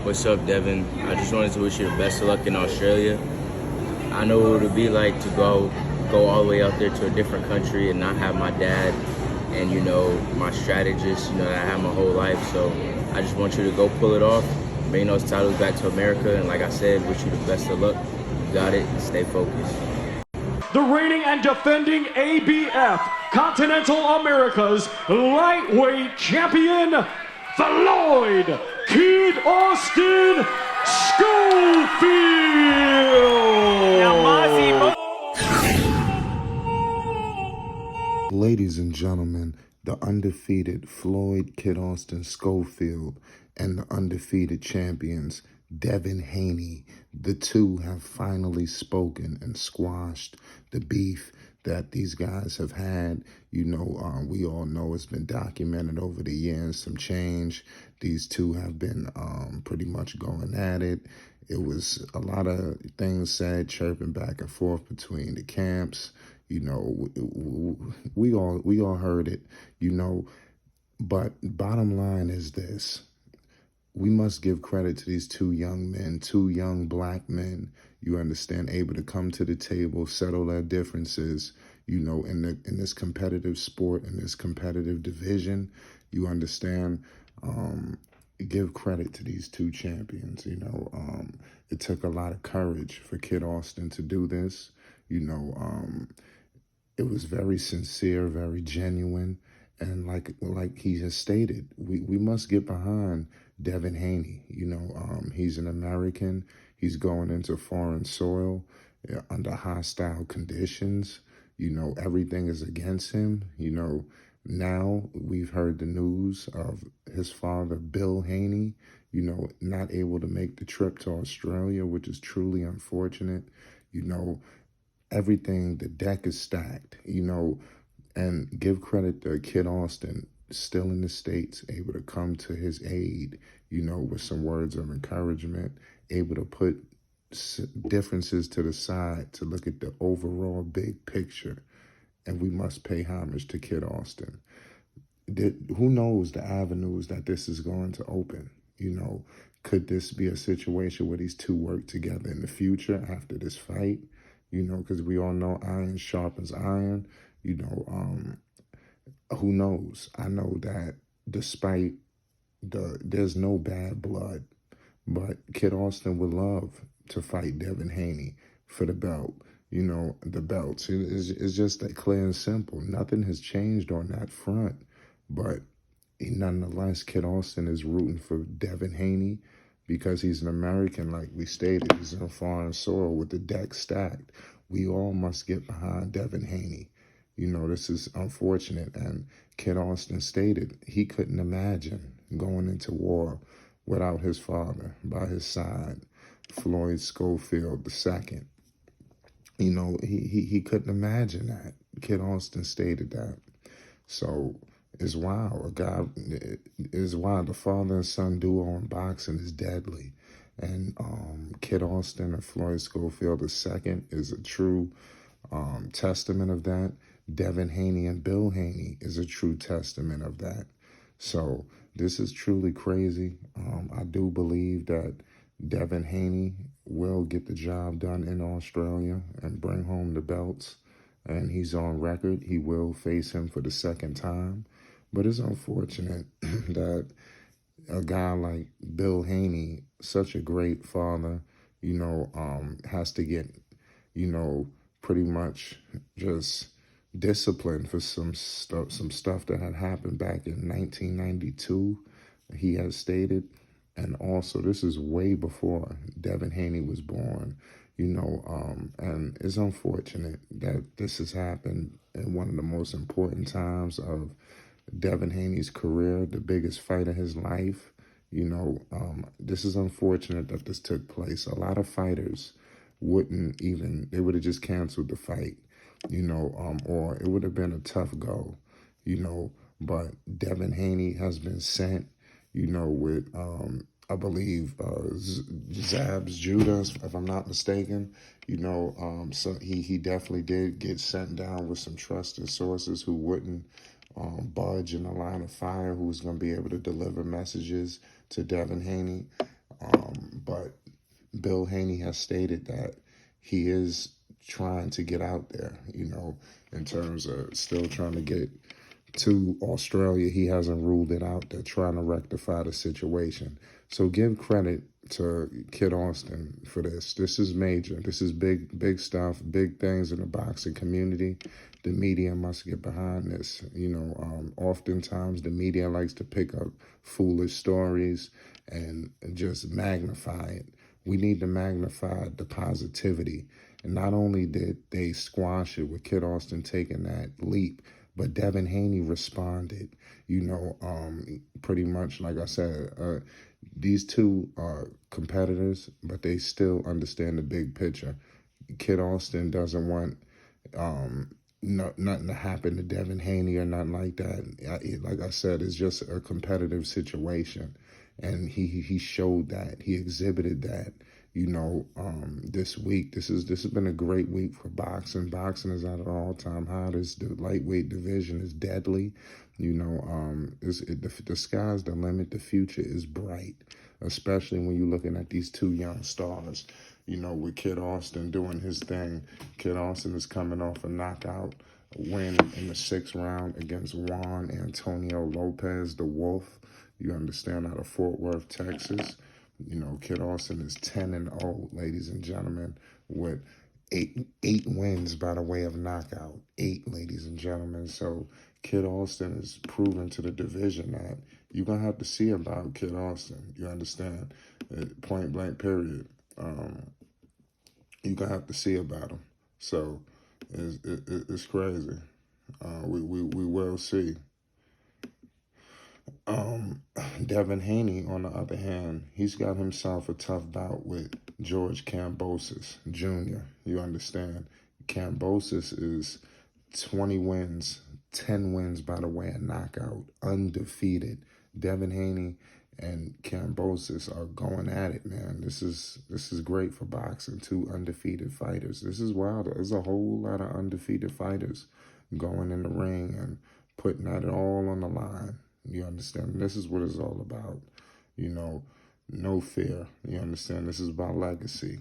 What's up, Devin? I just wanted to wish you the best of luck in Australia. I know what it would be like to go all the way out there to a different country and not have my dad and, my strategist, that I have my whole life. So I just want you to go pull it off, bring those titles back to America. And like I said, wish you the best of luck. You got it. Stay focused. The reigning and defending ABF Continental America's lightweight champion, Floyd Kid Austin Schofield. Ladies and gentlemen, the undefeated Floyd Kid Austin Schofield and the undefeated champions Devin Haney, the two have finally spoken and squashed the beef that these guys have had. We all know it's been documented over the years, some change. These two have been pretty much going at it. It was a lot of things said, chirping back and forth between the camps. We all heard it, but bottom line is this. We must give credit to these two young men, two young black men, you understand, able to come to the table, settle their differences, in this competitive sport, in this competitive division, you understand, give credit to these two champions. It took a lot of courage for Kid Austin to do this. It was very sincere, very genuine. And like he has stated, we must get behind Devin Haney. He's an American. He's going into foreign soil under hostile conditions. Everything is against him. Now we've heard the news of his father, Bill Haney, not able to make the trip to Australia, which is truly unfortunate. Everything, the deck is stacked, and give credit to Kid Austin, still in the States, able to come to his aid, with some words of encouragement, able to put differences to the side to look at the overall big picture. And we must pay homage to Kid Austin. Who knows the avenues that this is going to open? Could this be a situation where these two work together in the future after this fight? Because we all know iron sharpens iron. Who knows? I know that despite there's no bad blood, but Kid Austin would love to fight Devin Haney for the belt. The belts. It's just that clear and simple. Nothing has changed on that front. But nonetheless, Kid Austin is rooting for Devin Haney because he's an American, like we stated. He's in a foreign soil with the deck stacked. We all must get behind Devin Haney. This is unfortunate. And Kid Austin stated he couldn't imagine going into war without his father by his side, Floyd Schofield II. He couldn't imagine that. Kid Austin stated that. So it's wild. It's wild. The father and son duo in boxing is deadly. And Kid Austin and Floyd Schofield II is a true testament of that. Devin Haney and Bill Haney is a true testament of that. So this is truly crazy. I do believe that Devin Haney will get the job done in Australia and bring home the belts. And he's on record. He will face him for the second time. But it's unfortunate that a guy like Bill Haney, such a great father, has to get, pretty much just disciplined for some stuff that had happened back in 1992, he has stated. And also, this is way before Devin Haney was born, and it's unfortunate that this has happened in one of the most important times of Devin Haney's career, the biggest fight of his life. This is unfortunate that this took place. A lot of fighters they would have just canceled the fight, or it would have been a tough go, but Devin Haney has been sent, with, I believe, Zab's Judas, if I'm not mistaken, so he definitely did get sent down with some trusted sources who wouldn't budge in the line of fire, who was going to be able to deliver messages to Devin Haney. Bill Haney has stated that he is trying to get out there, in terms of still trying to get to Australia. He hasn't ruled it out. They're trying to rectify the situation. So give credit to Kid Austin for this. This is major. This is big stuff, big things in the boxing community. The media must get behind this. Oftentimes the media likes to pick up foolish stories and just magnify it. We need to magnify the positivity. And not only did they squash it with Kid Austin taking that leap, but Devin Haney responded, pretty much, like I said, these two are competitors, but they still understand the big picture. Kid Austin doesn't want nothing to happen to Devin Haney or nothing like that. Like I said, it's just a competitive situation. And he showed that. He exhibited that. This week, this has been a great week for boxing. Boxing is at an all-time high. The lightweight division is deadly. The sky's the limit. The future is bright, especially when you're looking at these two young stars. With Kid Austin doing his thing. Kid Austin is coming off a knockout win in the 6th round against Juan Antonio Lopez, the Wolf. You understand, out of Fort Worth, Texas. Kid Austin is 10-0, ladies and gentlemen, with eight wins by the way of knockout. 8, ladies and gentlemen. So Kid Austin is proven to the division that you're going to have to see about Kid Austin. You understand? Point blank, period. You're going to have to see about him. So it's crazy. We will see. Devin Haney, on the other hand, he's got himself a tough bout with George Kambosos Jr. You understand? Kambosos is 20 wins, 10 wins by the way of knockout, undefeated. Devin Haney and Kambosos are going at it, man. This is great for boxing. 2 undefeated fighters. This is wild. There's a whole lot of undefeated fighters going in the ring and putting that all on the line. You understand? This is what it's all about. No fear. You understand? This is about legacy.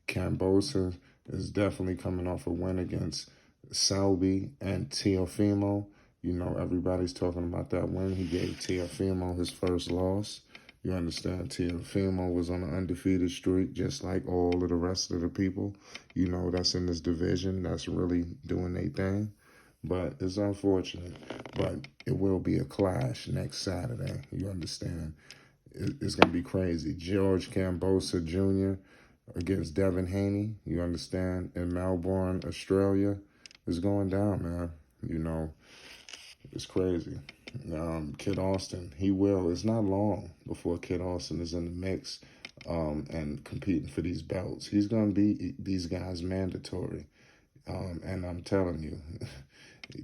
Kambosos is definitely coming off a win against Selby and Teofimo. Everybody's talking about that win. He gave Teofimo his first loss. You understand? Teofimo was on an undefeated streak, just like all of the rest of the people, that's in this division, that's really doing their thing. But it's unfortunate. But it will be a clash next Saturday. You understand? It's going to be crazy. George Kambosos Jr. against Devin Haney. You understand? In Melbourne, Australia. It's going down, man. It's crazy. Kid Austin, it's not long before Kid Austin is in the mix and competing for these belts. He's going to be these guys mandatory. And I'm telling you,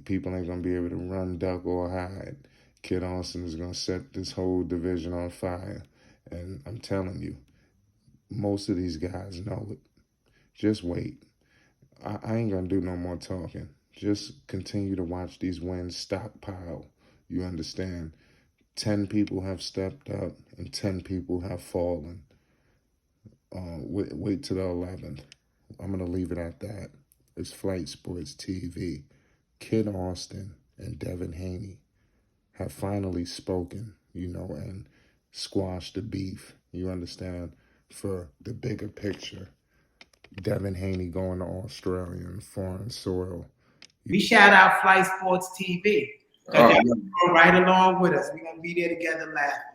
people ain't going to be able to run, duck, or hide. Kid Austin is going to set this whole division on fire. And I'm telling you, most of these guys know it. Just wait. I ain't going to do no more talking. Just continue to watch these wins stockpile. You understand? 10 people have stepped up and 10 people have fallen. Wait till the 11th. I'm going to leave it at that. It's Flight Sports TV. Kid Austin and Devin Haney have finally spoken, and squashed the beef, you understand, for the bigger picture. Devin Haney going to Australia and foreign soil. We shout out Flight Sports TV. They're going to go right along with us. We're going to be there together laughing.